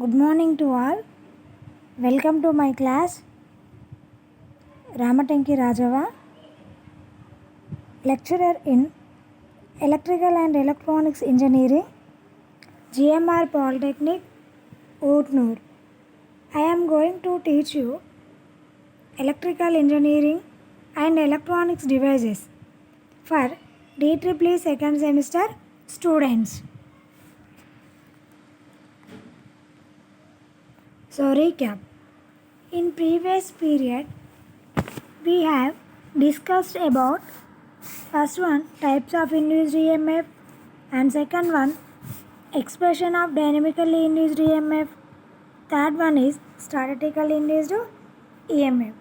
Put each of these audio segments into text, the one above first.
Good morning to all. Welcome to my class. Ramatanki Rajava, lecturer in Electrical and Electronics Engineering, GMR Polytechnic, Utnur. I am going to teach you Electrical Engineering and Electronics Devices for DEEE second semester students. So recap. In previous period, we have discussed about first one types of induced EMF and second one expression of dynamically induced EMF. Third one is statically induced EMF.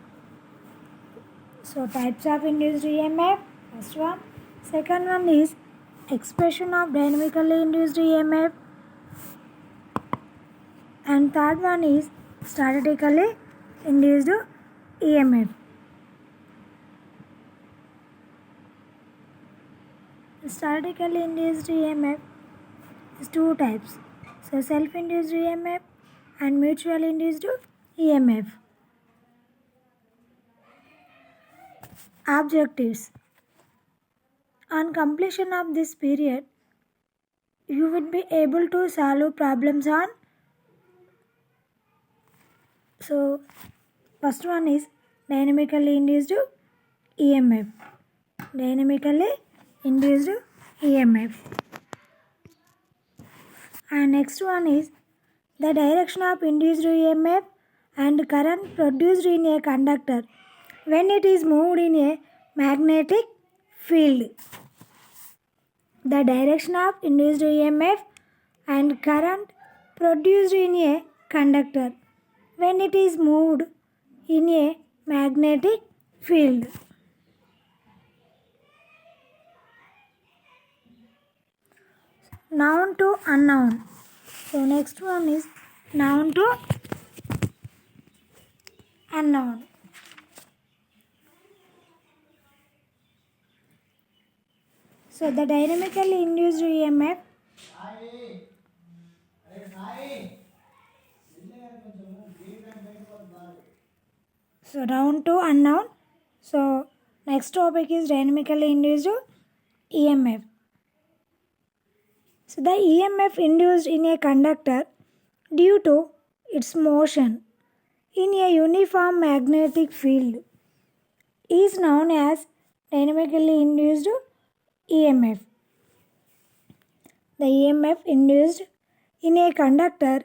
So types of induced EMF, first one. Second one is expression of dynamically induced EMF. And third one is statically induced EMF. Statically induced EMF is two types. So self-induced EMF and mutual induced EMF. Objectives. On completion of this period, you would be able to solve problems on. So first one is dynamically induced EMF. Dynamically induced EMF. And next one is the direction of induced EMF and current produced in a conductor when it is moved in a magnetic field. The direction of induced EMF and current produced in a conductor when it is moved in a magnetic field. Noun to unknown. So next one is noun to unknown. So the dynamically induced EMF so noun to unknown. So next topic is dynamically induced EMF. So the EMF induced in a conductor due to its motion in a uniform magnetic field is known as dynamically induced EMF. The EMF induced in a conductor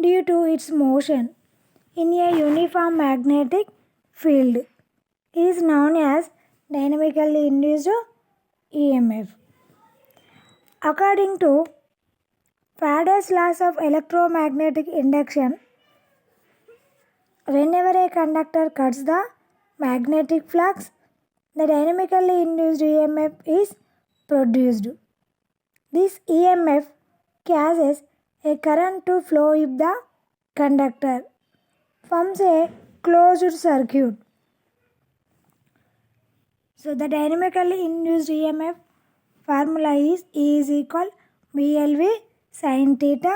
due to its motion in a uniform magnetic field is known as dynamically induced EMF. According to Faraday's laws of electromagnetic induction, whenever a conductor cuts the magnetic flux, the dynamically induced EMF is produced. This EMF causes a current to flow if the conductor forms a closed circuit. So the dynamically induced EMF formula is E is equal BLV sin theta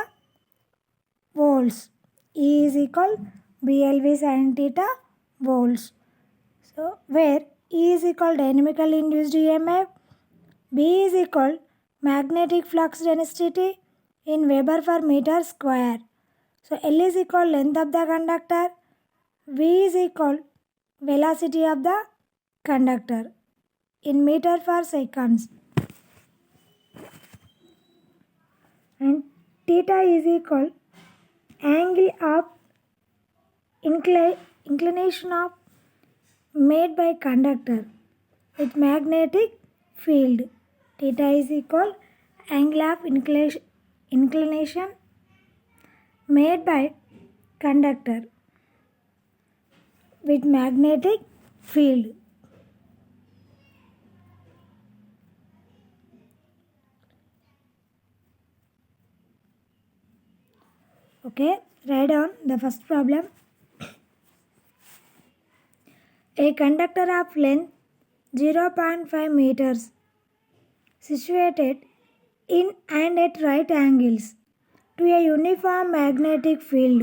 volts. E is equal BLV sin theta volts. So where E is equal dynamically induced EMF, B is equal magnetic flux density in Weber per meter square. So L is equal length of the conductor, V is equal velocity of the conductor in meter per seconds, and theta is equal angle of inclination of made by conductor with magnetic field. Theta is equal angle of inclination made by conductor with magnetic field. Okay, write down the first problem. A conductor of length 0.5 meters situated in and at right angles to a uniform magnetic field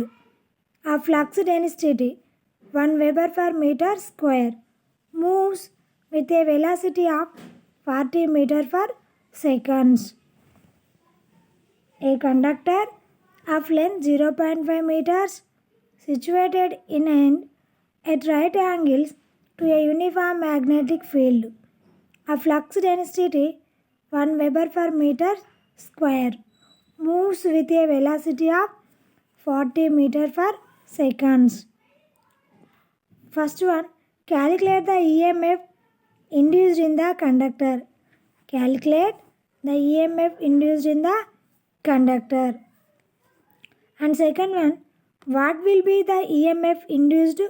of flux density 1 Weber per meter square moves with a velocity of 40 meter per second. A conductor of length 0.5 meters situated in and at right angles to a uniform magnetic field of flux density 1 Weber per meter square moves with a velocity of 40 meter per second. First one, calculate the EMF induced in the conductor. Calculate the EMF induced in the conductor. And second one, what will be the EMF induced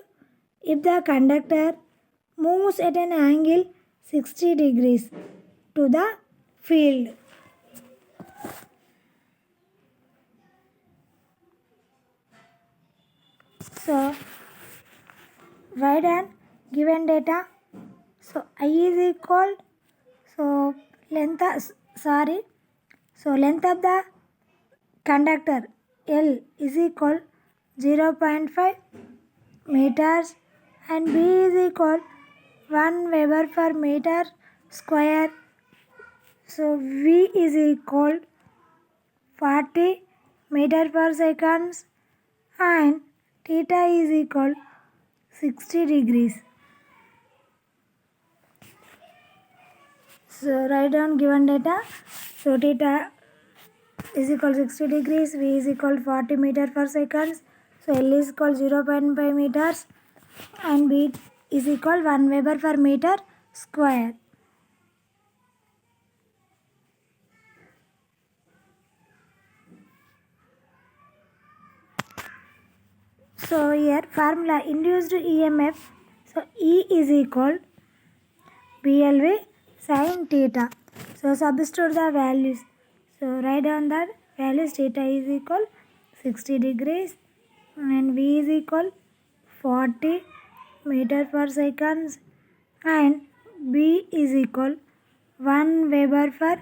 if the conductor moves at an angle 60 degrees to the field? So, write down given data. So, I is equal, length of the conductor L is equal 0.5 meters and B is equal 1 Weber per meter square. So, V is equal 40 meter per second and theta is equal 60 degrees. So, write down given data. So, theta is equal 60 degrees, V is equal 40 meter per second. So, L is equal 0.5 meters and B is equal 1 Weber per meter square. So, here formula induced EMF. So, E is equal BLV sin theta. So, substitute the values. So, write down that values. Theta is equal 60 degrees and V is equal 40 meter per second and B is equal 1 Weber per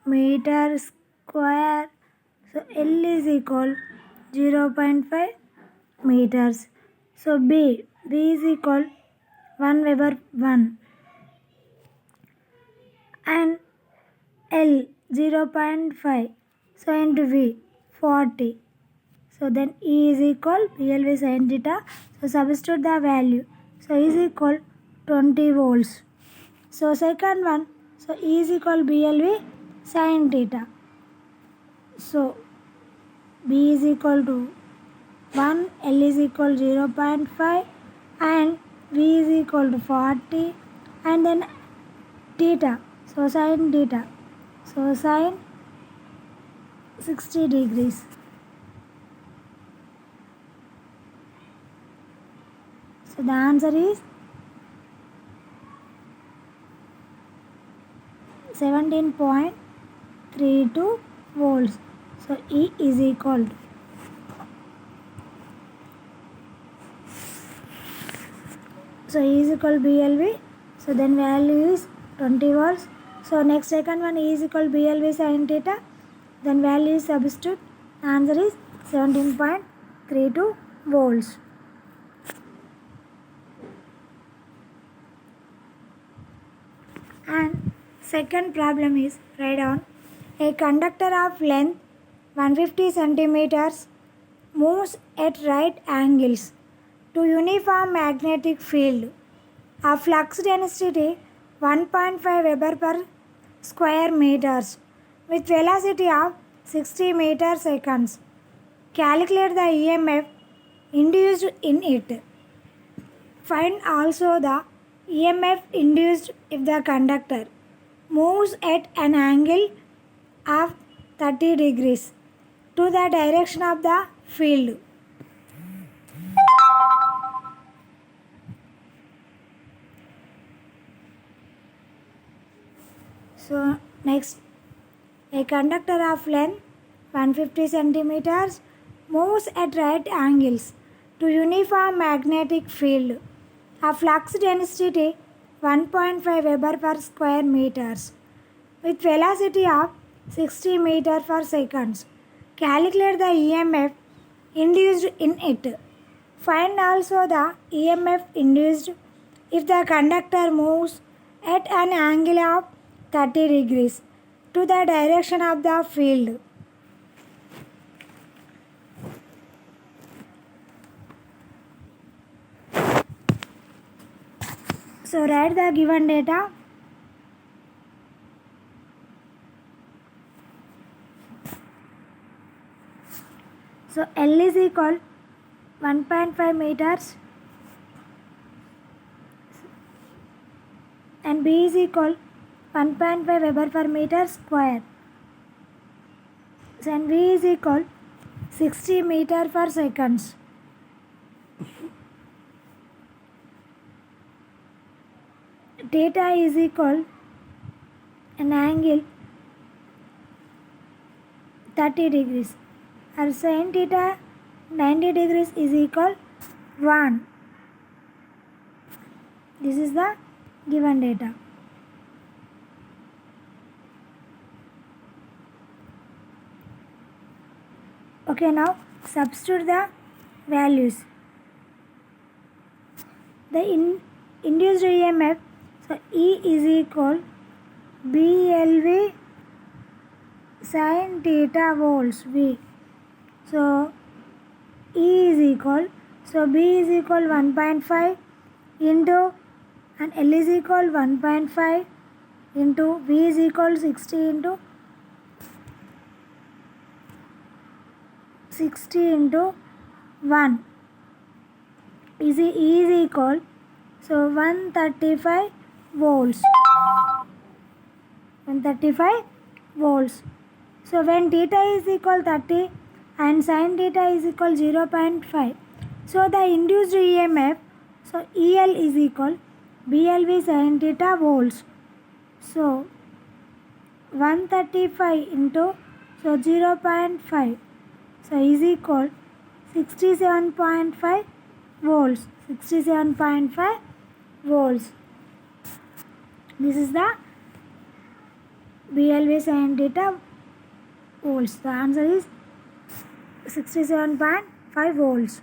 meter square. So, L is equal 0.5 meters. So, B is equal 1 Weber 1 and L 0.5. So, into V 40. So, then E is equal BLV sin theta. So, substitute the value. So, E is equal 20 volts. So, second one. So, E is equal BLV sin theta. So, B is equal to 1, L is equal 0.5 and V is equal to 40 and then theta. So, sin theta. So, sin 60 degrees. So, the answer is 17.32 volts. So, E is equal to E is equal BLV. So, then value is 20 volts. So, next second one E is equal BLV sin theta. Then value is substitute. The answer is 17.32 volts. And second problem is write down a conductor of length 150 centimeters moves at right angles to uniform magnetic field of flux density 1.5 Weber per square meters with velocity of 60 meter seconds. Calculate the EMF induced in it. Find also the EMF induced if the conductor moves at an angle of 30 degrees to the direction of the field. So, next, a conductor of length 150 centimeters moves at right angles to uniform magnetic field of flux density 1.5 Weber per square meters with velocity of 60 meter per second. Calculate the EMF induced in it. Find also the EMF induced if the conductor moves at an angle of 30 degrees to the direction of the field. So write the given data. So L is equal 1.5 meters and B is equal 1.5 Weber per meter square. So and V is equal 60 meter per seconds. Theta is equal an angle 30 degrees. Our sin theta 90 degrees is equal 1. This is the given data. Okay, now substitute the values. The induced EMF, so E is equal BLV sin theta volts V. So E is equal, so B is equal 1.5 into and L is equal 1.5 into V is equal 60 into 1 is E is equal, so 135 volts. 135 volts. So when theta is equal 30 and sin theta is equal 0.5, so the induced EMF, so EL is equal BLV sin theta volts. So 135 into, so 0.5, so is equal 67.5 volts. 67.5 volts. This is the BLV sin theta volts. The answer is 67.5 volts.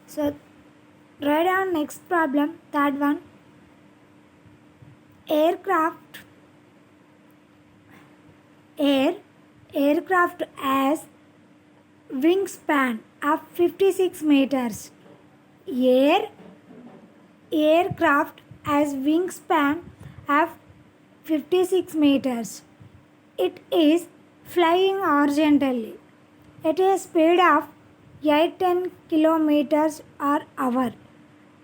So write down next problem, third one. Aircraft has wingspan of 56 meters. Aircraft has wingspan of 56 meters. It is flying horizontally at a speed of 810 kilometers per hour,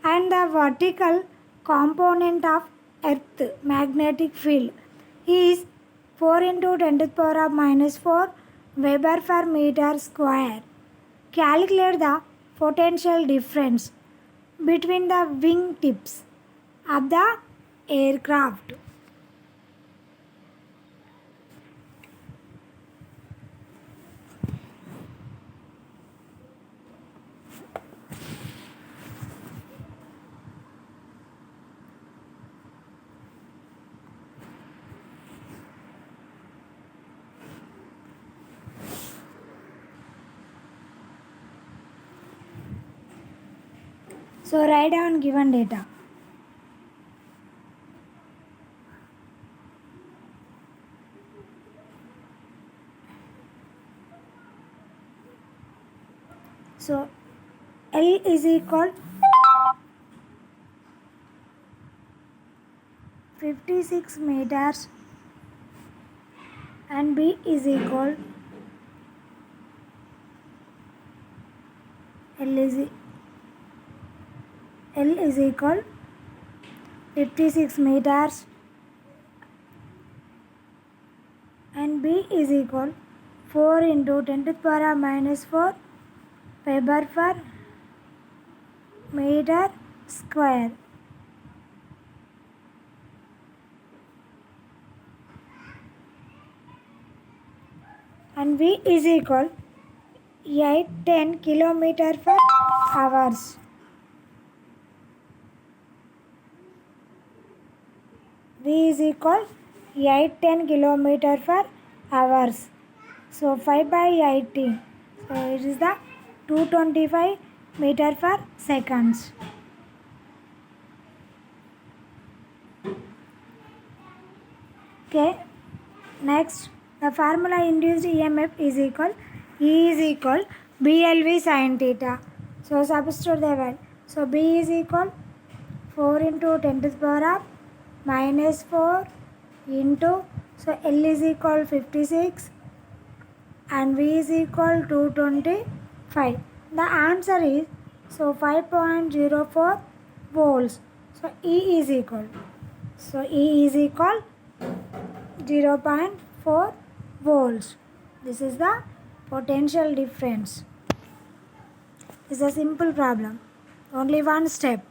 and the vertical component of Earth magnetic field is 4 into 10 to the power of minus 4 Weber per meter square. Calculate the potential difference between the wing tips of the aircraft. So write down given data. So L is equal 56 meters and B is equal L is equal 56 meters and B is equal 4 into 10 to the power of minus 4 Weber per meter square. And V is equal 810 kilometer per hours. V is equal 810 kilometer per hours. So 5 by 18. So it is the 225 meter per seconds. Okay. Next, the formula induced EMF is equal E is equal BLV sin theta. So substitute the value. So B is equal 4 into 10 to the power of minus 4 into, so L is equal 56 and V is equal to 225. The answer is, so 5.04 volts. So E is equal 0.4 volts. This is the potential difference. It's a simple problem. Only one step.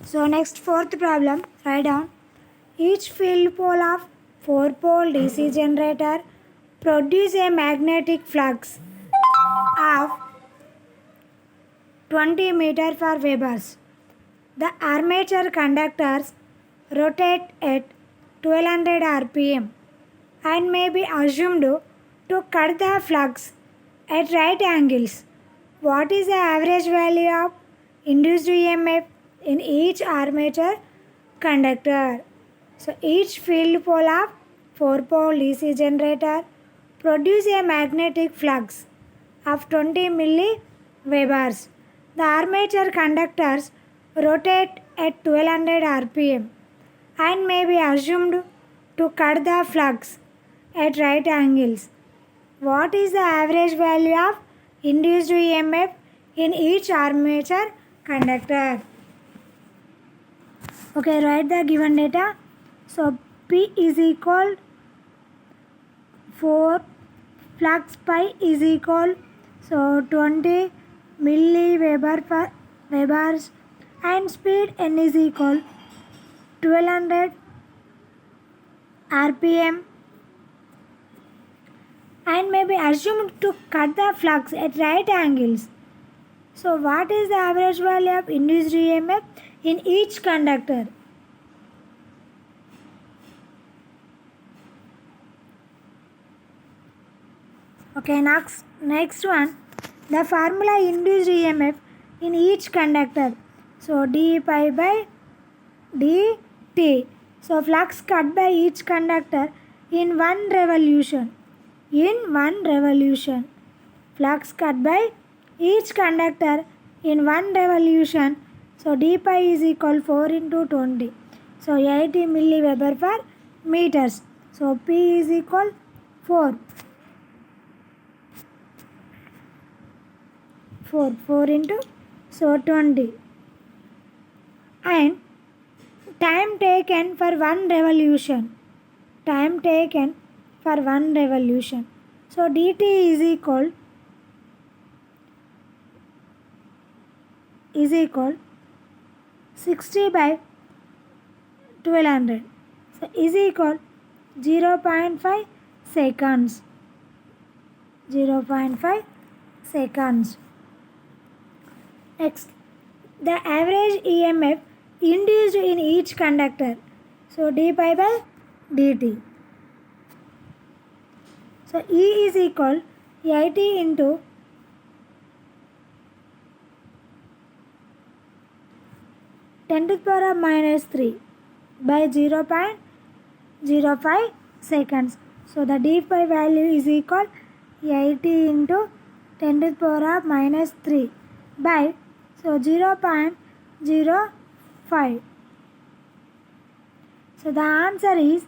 So next fourth problem, write down. Each field pole of 4-pole DC generator produce a magnetic flux of 20 meter per webers. The armature conductors rotate at 1200 rpm and may be assumed to cut the flux at right angles. What is the average value of induced EMF in each armature conductor? So each field pole of 4-pole DC generator produce a magnetic flux of 20 milliwebers. The armature conductors rotate at 1200 rpm and may be assumed to cut the flux at right angles. What is the average value of induced EMF in each armature conductor? Okay, write the given data. So P is equal 4 flux pi is equal, so 20 milliweber per webers and speed n is equal 1200 rpm and may be assumed to cut the flux at right angles. So what is the average value of induced EMF in each conductor? Okay, next one, the formula induced EMF in each conductor. So d pi by dt. So flux cut by each conductor in one revolution. Flux cut by each conductor in one revolution. So d pi is equal 4 into 20. So 80 milliweber per meters. So P is equal 4 into, so 20. And time taken for one revolution. So dt is equal 60 by 1200. So is equal 0.5 seconds. 0.5 seconds. Next, the average EMF induced in each conductor. So d pi by dt. So E is equal 80 into 10 to the power of minus 3 by 0.05 seconds. So the d pi value is equal 80 into 10 to the power of minus 3 by, so 0.05. So the answer is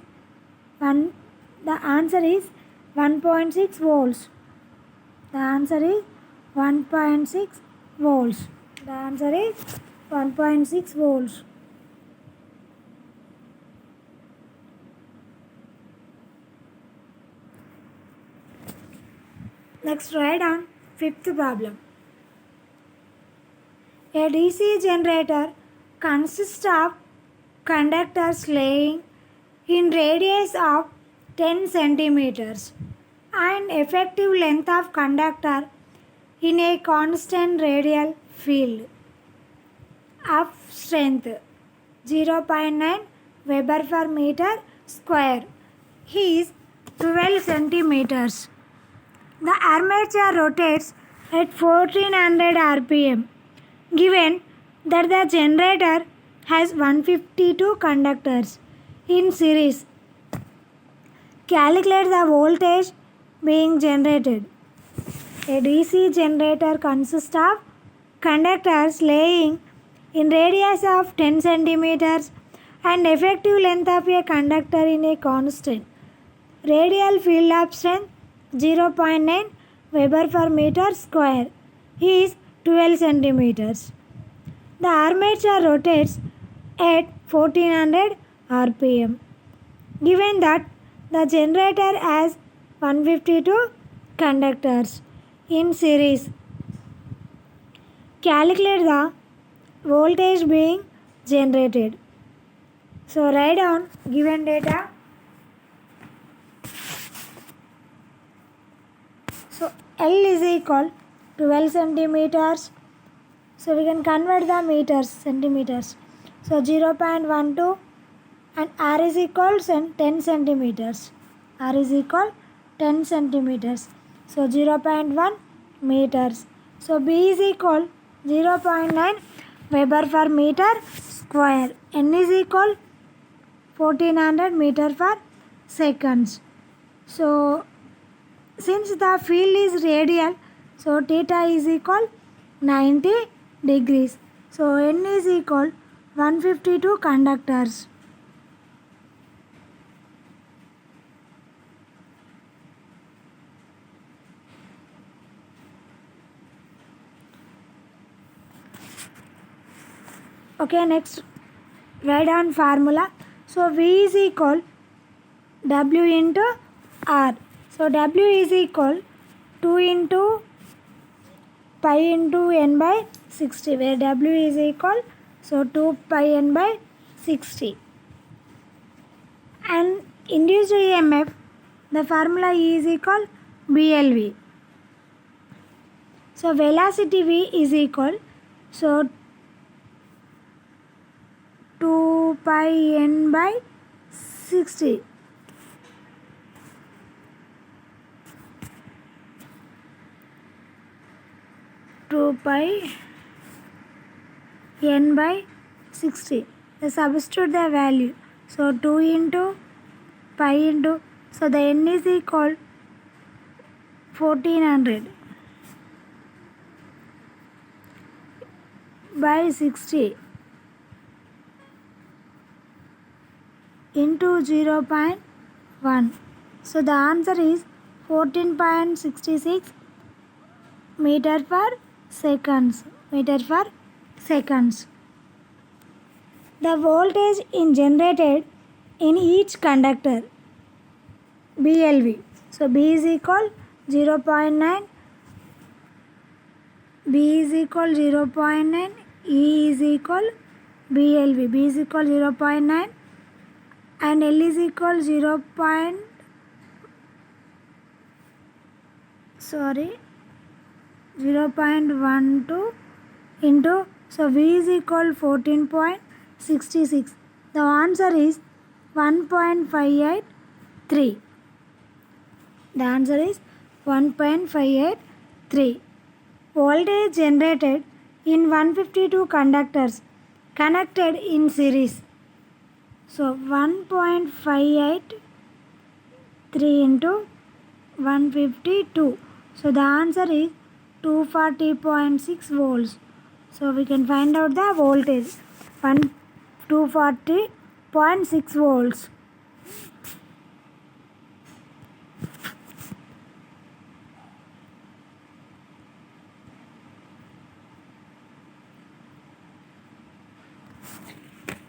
1.6 volts. The answer is 1.6 volts. The answer is 1.6 volts. Next, write down fifth problem. A DC generator consists of conductors laying in radius of 10 centimeters and effective length of conductor in a constant radial field of strength 0.9 Weber per meter square is 12 centimeters. The armature rotates at 1400 rpm. Given that the generator has 152 conductors in series, calculate the voltage being generated. A DC generator consists of conductors laying in radius of 10 centimeters and effective length of a conductor in a constant radial field of strength 0.9 Weber per meter square is 12 centimeters. The armature rotates at 1400 rpm. Given that the generator has 152 conductors in series, calculate the voltage being generated. So write down given data. So L is equal to 12 centimeters. So we can convert the meters, centimeters. So 0.12 and R is equal to 10 centimeters. R is equal 10 centimeters. So 0.1 meters. So B is equal 0.9 Weber per meter square. N is equal 1400 meter per seconds. So since the field is radial, so theta is equal 90 degrees. So N is equal 152 conductors. Okay, next write down formula. So V is equal W into R. So W is equal 2 into pi into n by 60, where W is equal, so 2 pi n by 60. And induced EMF, the formula E is equal BLV. So velocity V is equal, so 2 pi n by 60. Pi n by 60. Substitute the value. So 2 into pi into, so the n is equal 1400 by 60 into 0.1. So the answer is 14.66 meter per seconds. The voltage is generated in each conductor BLV. So B is equal 0.9, B is equal 0.9, E is equal BLV. B is equal 0.9 and L is equal 0.12 into, so V is equal 14.66. The answer is 1.583. The answer is 1.583. Voltage generated in 152 conductors connected in series. So 1.583 into 152. So the answer is 240.6 volts. So we can find out the voltage 240.6 volts.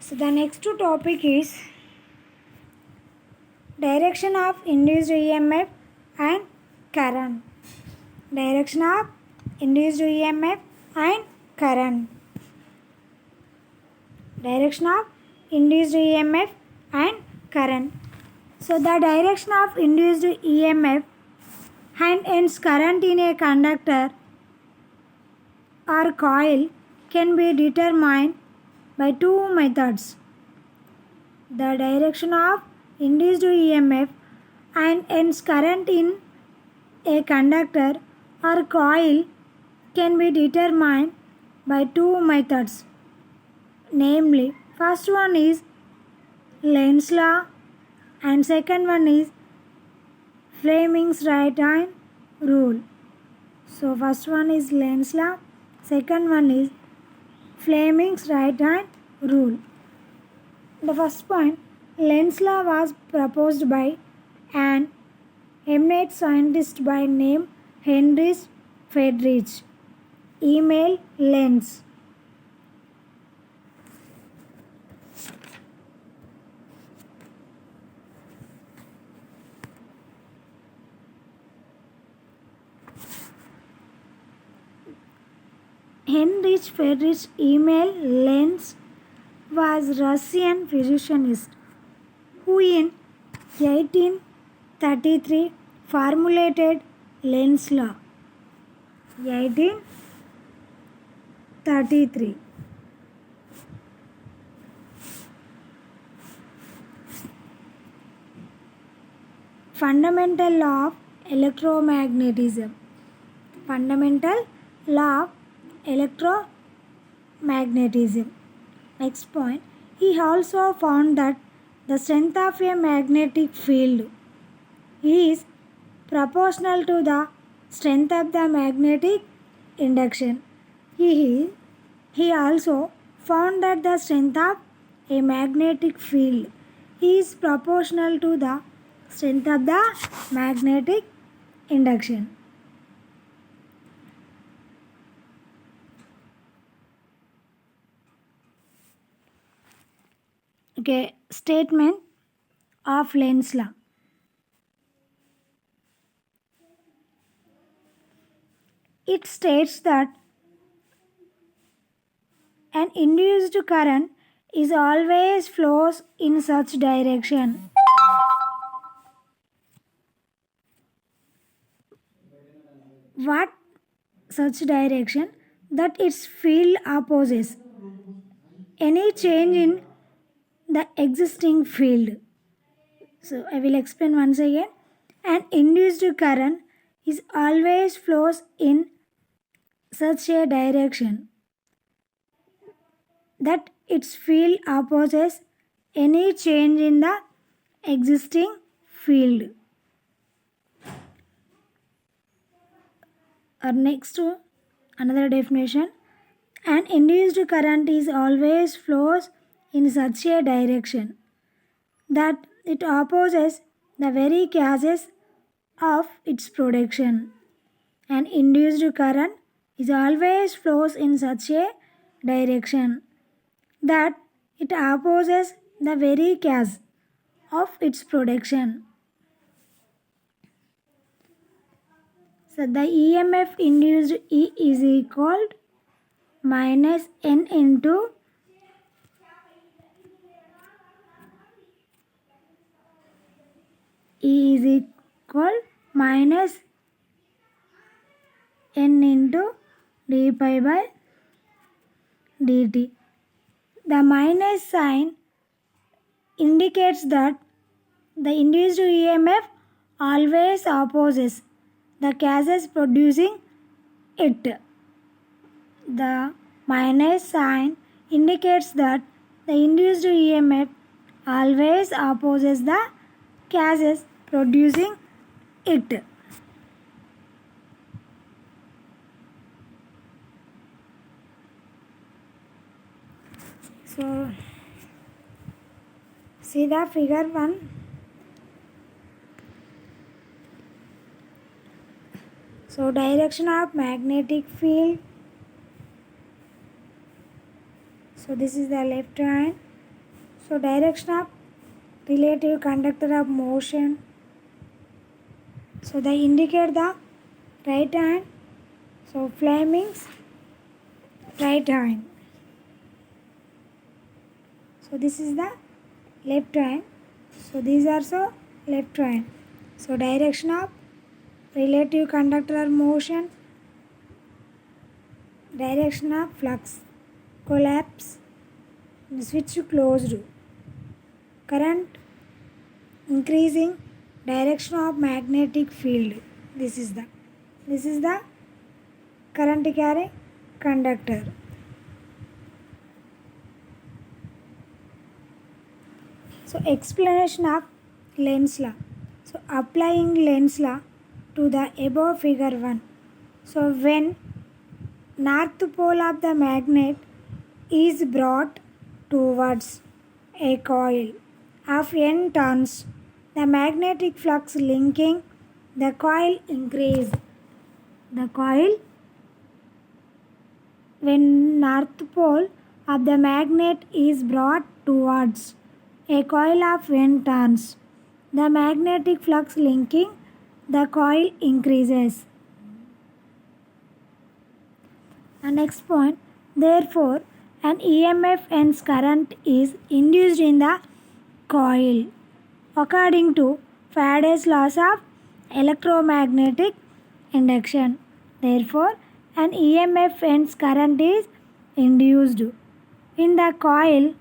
So the next topic is direction of induced EMF and current. Direction of induced EMF and current. Direction of induced EMF and current. So the direction of induced EMF and hence current in a conductor or coil can be determined by two methods. The direction of induced EMF and hence current in a conductor or coil can be determined by two methods. Namely, first one is Lenz's law and second one is Fleming's right-hand rule. So first one is Lenz's law, second one is Fleming's right-hand rule. The first point, Lenz's law was proposed by an eminent scientist by name Heinrich Friedrich Emil Lenz. Heinrich Friedrich Emil Lenz was Russian physicist who in 1833 formulated Lenz's law. 1833. Fundamental law of electromagnetism. Fundamental law of electromagnetism. Next point, he also found that the strength of a magnetic field is proportional to the strength of the magnetic induction. He also found that the strength of a magnetic field is proportional to the strength of the magnetic induction. Okay, statement of Lenz's law. It states that an induced current is always flows in such direction. What such direction? That its field opposes any change in the existing field. So I will explain once again. An induced current is always flows in such a direction that its field opposes any change in the existing field. Our next another definition. An induced current is always flows in such a direction that it opposes the very causes of its production. An induced current is always flows in such a direction that it opposes the very cause of its production. So the EMF induced E is equal minus N into E is equal minus N into d pi by dt. The minus sign indicates that the induced EMF always opposes the causes producing it. The minus sign indicates that the induced EMF always opposes the causes producing it. So, see the figure 1. So, direction of magnetic field. So, this is the left hand. So, direction of relative conductor of motion. So, they indicate the right hand. So, Fleming's right hand. So, this is the left hand. So, these are so left hand. So, direction of relative conductor motion. direction of flux, collapse, switch closed, current increasing, direction of magnetic field. This is the current carrying conductor. So explanation of Lenz law. So applying Lenz law to the above figure 1. So when north pole of the magnet is brought towards a coil of n turns, the magnetic flux linking the coil increase. The coil, when north pole of the magnet is brought towards a coil of n turns, the magnetic flux linking the coil increases. And next point, therefore, an EMF and current is induced in the coil according to Faraday's laws of electromagnetic induction. Therefore, an EMF and current is induced in the coil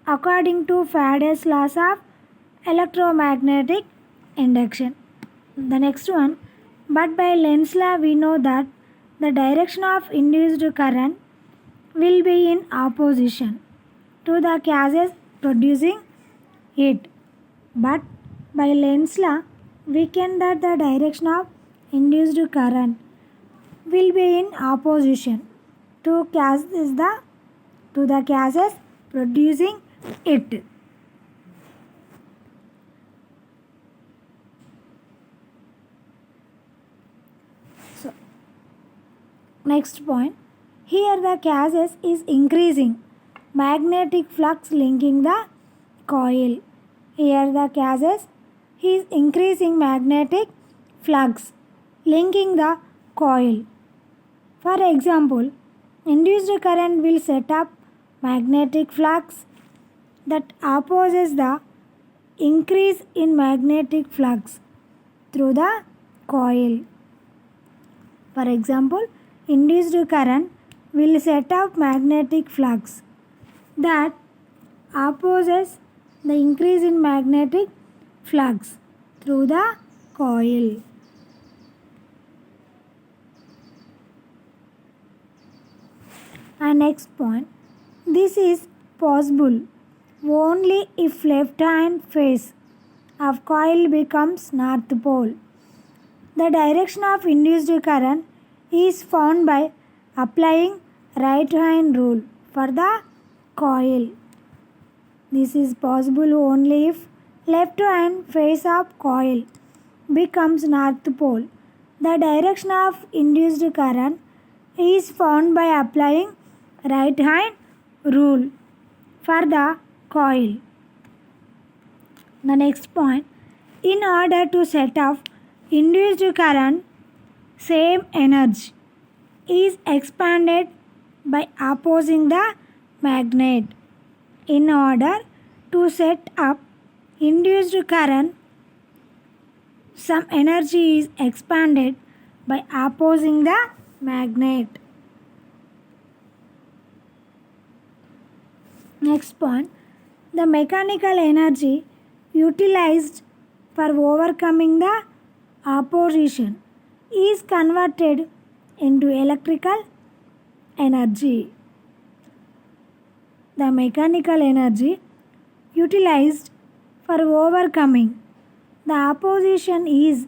according to Faraday's laws of electromagnetic induction. The next one, but by Lenz law we know that the direction of induced current will be in opposition to the gases producing it. But by Lenz law we can that the direction of induced current will be in opposition to the gases producing it. So next point, here the gases is increasing magnetic flux linking the coil. Here the gases is increasing magnetic flux linking the coil. For example, induced current will set up magnetic flux that opposes the increase in magnetic flux through the coil. For example, induced current will set up magnetic flux that opposes the increase in magnetic flux through the coil. And next point, this is possible only if left hand face of coil becomes north pole. The direction of induced current is found by applying right hand rule for the coil. This is possible only if left hand face of coil becomes north pole. The direction of induced current is found by applying right hand rule for the coil. The next point, in order to set off induced current, same energy is expanded by opposing the magnet. In order to set up induced current, some energy is expanded by opposing the magnet. Next point, the mechanical energy utilized for overcoming the opposition is converted into electrical energy. The mechanical energy utilized for overcoming the opposition is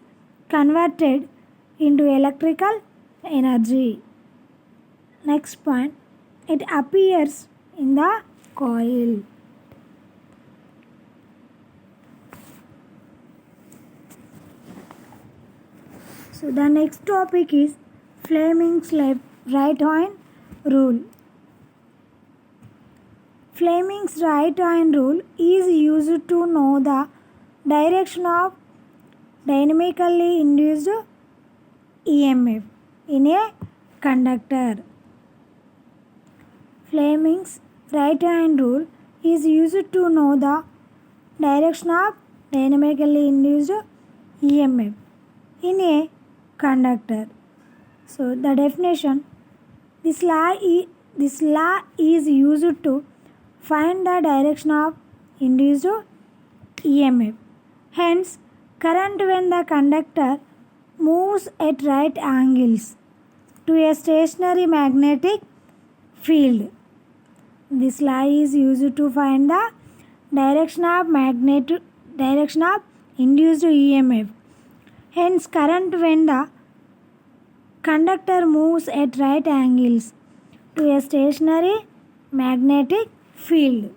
converted into electrical energy. Next point, it appears in the coil. So the next topic is Fleming's right hand rule. Fleming's right hand rule is used to know the direction of dynamically induced EMF in a conductor. Fleming's right hand rule is used to know the direction of dynamically induced EMF in a conductor. So the definition, This law is used to find the direction of induced EMF. Hence, current when the conductor moves at right angles to a stationary magnetic field. This law is used to find the direction of induced EMF. Hence, current when the conductor moves at right angles to a stationary magnetic field.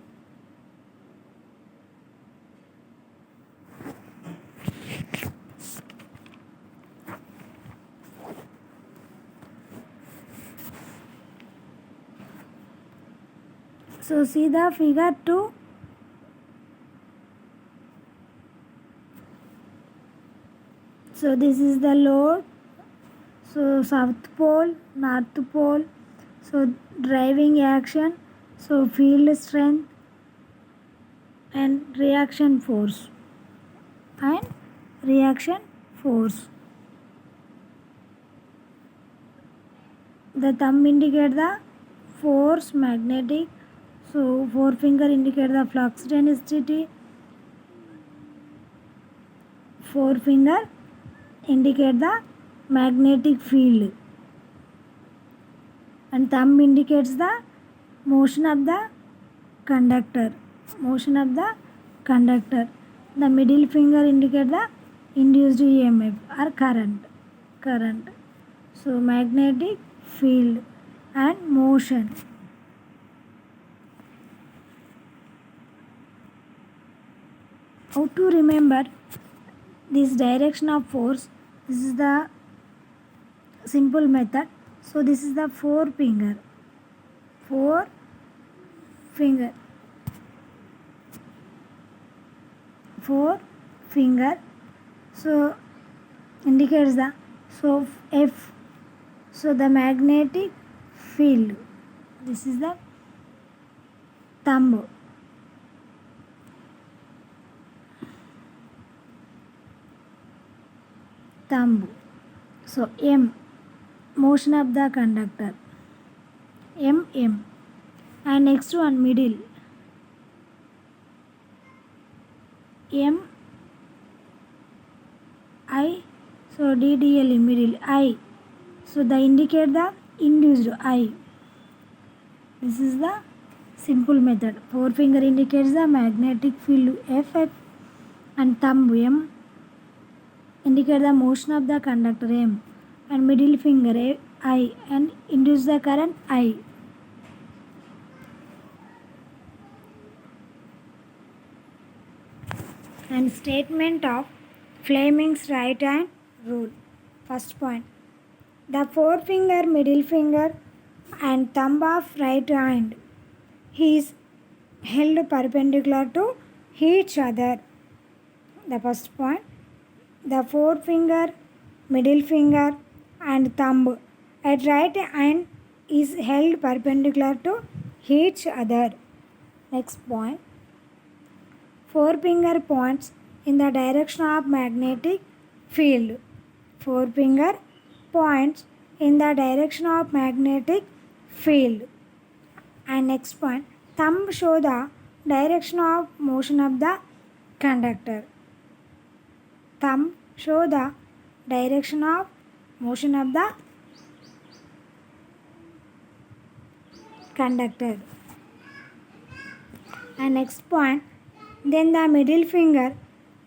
So see the figure 2. So this is the load. So south pole, north pole. So driving action. So field strength and reaction force. And reaction force. The thumb indicate the force magnetic. So forefinger indicate the flux density. Forefinger indicate the magnetic field. And thumb indicates the motion of the conductor. Motion of the conductor. The middle finger indicate the induced EMF or current. So magnetic field and motion. How to remember this direction of force? This is the simple method. So this is the forefinger. Forefinger. So indicates the F. So the magnetic field. This is the thumb. So M, motion of the conductor. M. And next one, middle. M, I. So DDL, middle, I. So the indicate the induced I. This is the simple method. Forefinger indicates the magnetic field F, and thumb M indicate the motion of the conductor M, and middle finger I, and induce the current I. And statement of Fleming's right hand rule. First point. The forefinger, middle finger and thumb of right hand is held perpendicular to each other. The first point. The forefinger, middle finger and thumb at right hand is held perpendicular to each other. Next point. Forefinger points in the direction of magnetic field. Forefinger points in the direction of magnetic field. And next point. Thumb show the direction of motion of the conductor. Thumb show the direction of motion of the conductor. And next point, then the middle finger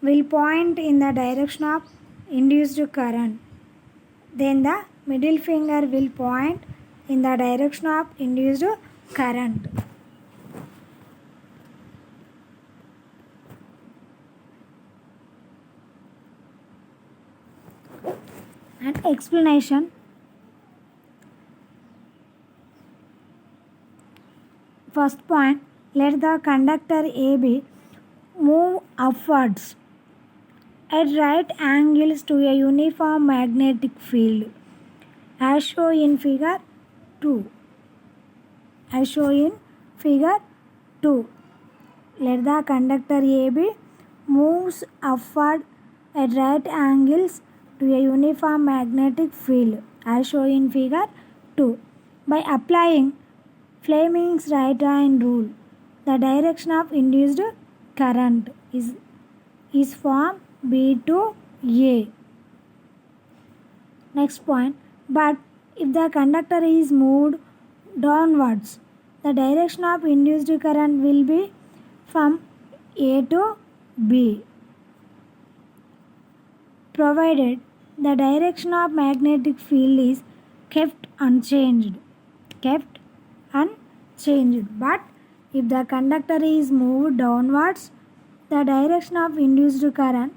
will point in the direction of induced current. Then the middle finger will point in the direction of induced current. And explanation. First point, let the conductor AB move upwards at right angles to a uniform magnetic field as shown in figure 2. Let the conductor AB moves upward at right angles to a uniform magnetic field as shown in figure 2. By applying Fleming's right-hand rule, the direction of induced current is from B to A. Next point, but if the conductor is moved downwards, the direction of induced current will be from A to B, provided the direction of magnetic field is kept unchanged. But if the conductor is moved downwards, the direction of induced current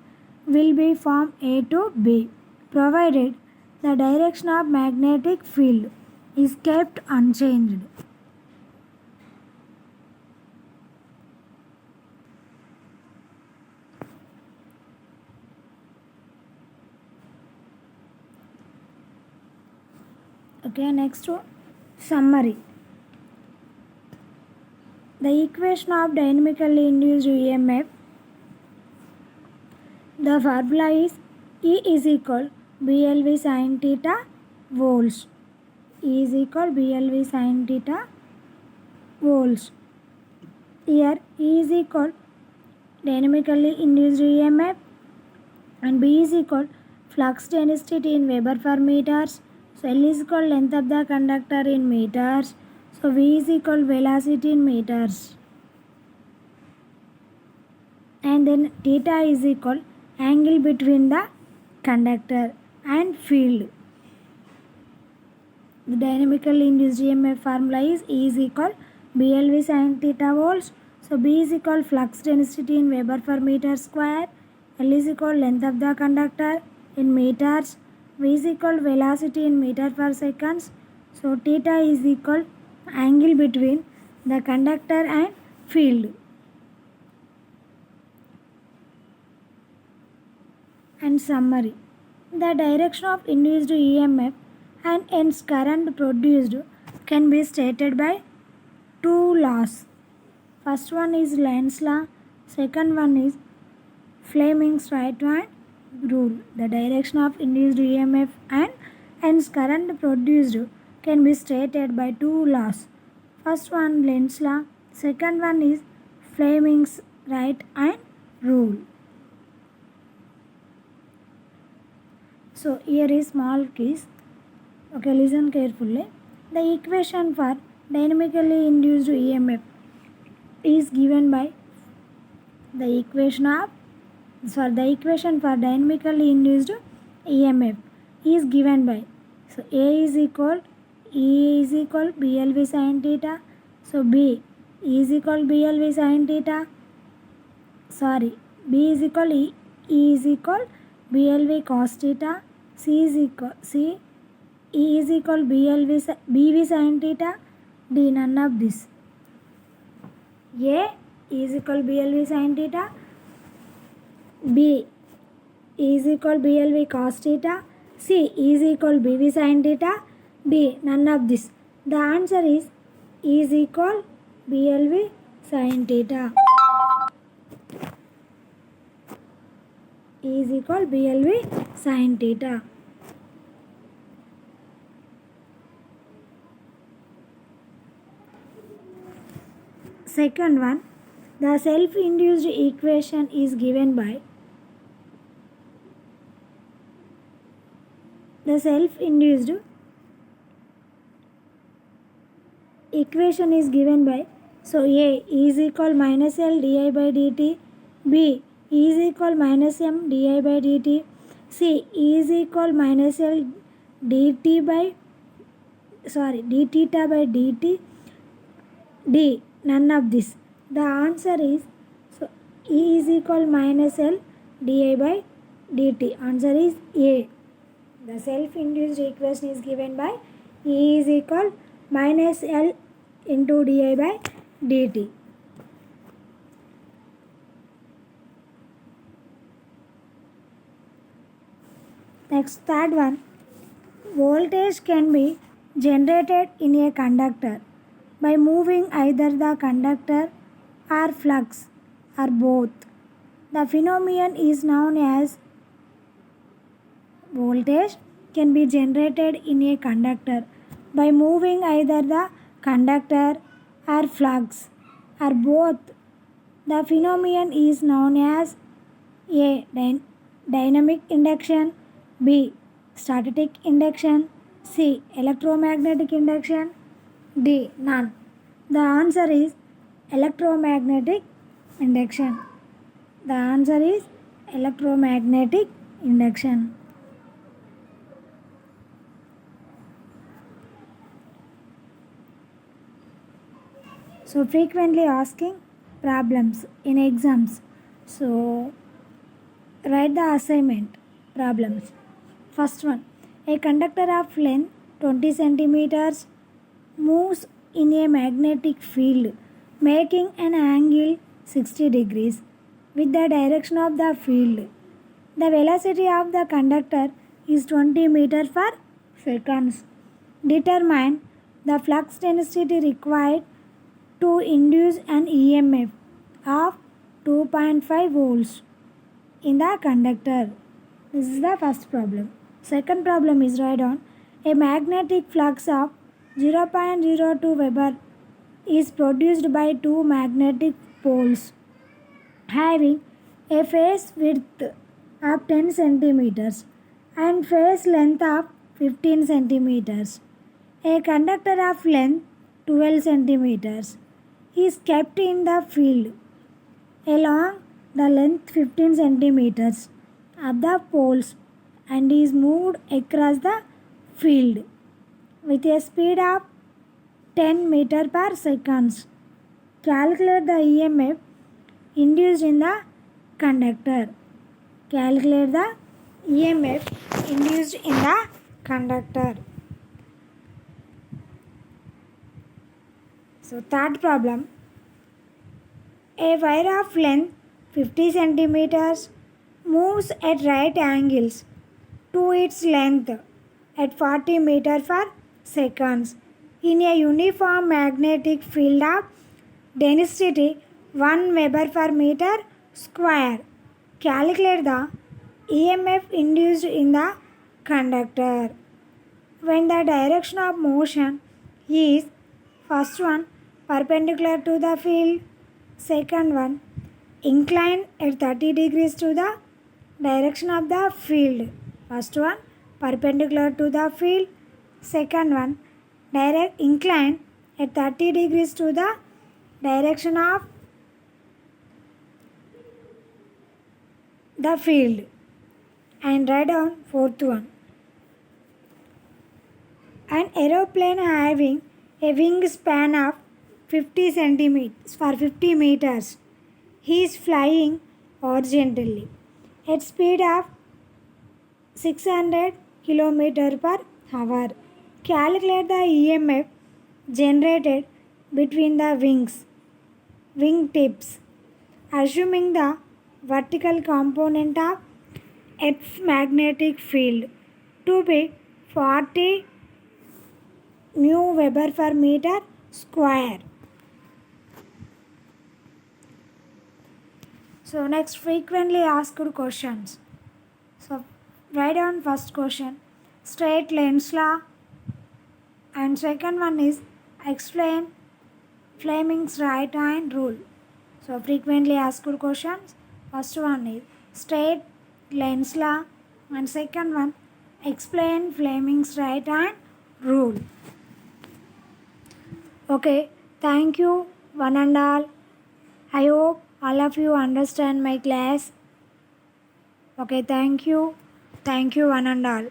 will be from A to B, provided the direction of magnetic field is kept unchanged. Okay, next one, summary. The equation of dynamically induced EMF, the formula is E is equal BLV sin theta volts. E is equal BLV sin theta volts. Here E is equal dynamically induced EMF and B is equal flux density in Weber per meters. So L is equal length of the conductor in meters. So V is equal velocity in meters. And then theta is equal angle between the conductor and field. The dynamically induced EMF formula is E is equal BLV sin theta volts. So B is equal flux density in Weber per meter square. L is equal length of the conductor in meters. V is equal velocity in meter per seconds. So theta is equal angle between the conductor and field. And summary. The direction of induced EMF and hence current produced can be stated by two laws. First one is Lenz's law, second one is Fleming's right-hand rule. The direction of induced EMF and hence current produced can be stated by two laws. First one Lenz's law, second one is Fleming's right-hand rule. So here is small quiz. Okay, listen carefully. The equation for dynamically induced EMF is given by the equation for dynamically induced EMF is given by, so A is equal E is equal BLV sin theta. So B is equal BLV sin theta. B is equal E is equal BLV cos theta. E is equal BV sin theta. D none of this. A is equal BLV sin theta. B is equal BLV cos theta. C is equal BV sin theta. D none of this. The answer is E is equal BLV sin theta. E is equal BLV sin theta. Second one, the self-induced equation is given by, the self-induced equation is given by, so A is equal minus L di by dt, B is equal minus M di by dt, C is equal minus L d theta by dt, D none of this. The answer is, so E is equal minus L di by dt. Answer is A. The self-induced equation is given by E is equal minus L into di by dt. Next, third one. Voltage can be generated in a conductor by moving either the conductor or flux or both. The phenomenon is known as voltage can be generated in a conductor by moving either the conductor or flux or both. The phenomenon is known as A. Dynamic induction, B. Static induction, C. Electromagnetic induction, D. None. The answer is electromagnetic induction. The answer is electromagnetic induction. So frequently asking problems in exams. So write the assignment problems. First one, a conductor of length 20 centimeters moves in a magnetic field making an angle 60 degrees with the direction of the field. The velocity of the conductor is 20 meters per second. Determine the flux density required to induce an EMF of 2.5 volts in the conductor. This is the first problem. Second problem is write down a magnetic flux of 0.02 Weber is produced by two magnetic poles having a phase width of 10 centimeters and phase length of 15 centimeters. A conductor of length 12 centimeters is kept in the field along the length 15 centimeters of the poles and is moved across the field with a speed of 10 meter per second. Calculate the EMF induced in the conductor. Calculate the EMF induced in the conductor. So third problem, a wire of length 50 centimeters moves at right angles to its length at 40 meters per second in a uniform magnetic field of density 1 Weber per meter square. Calculate the EMF induced in the conductor. When the direction of motion is first one perpendicular to the field, second one inclined at 30 degrees to the direction of the field. First one perpendicular to the field, second one direct inclined at 30 degrees to the direction of the field. And write down fourth one. An aeroplane having a wingspan of 50 centimeters for 50 meters. He is flying horizontally at speed of 600 km per hour. Calculate the EMF generated between the wing tips, assuming the vertical component of Earth's magnetic field to be 40 mu Weber per meter square. So next, frequently asked questions. So write down first question, state Lenz's law, and second one is explain Fleming's right hand rule. So frequently asked questions, first one is state Lenz's law, and second one explain Fleming's right hand rule. Okay, thank you one and all. I hope all of you understand my class. Okay, thank you one and all.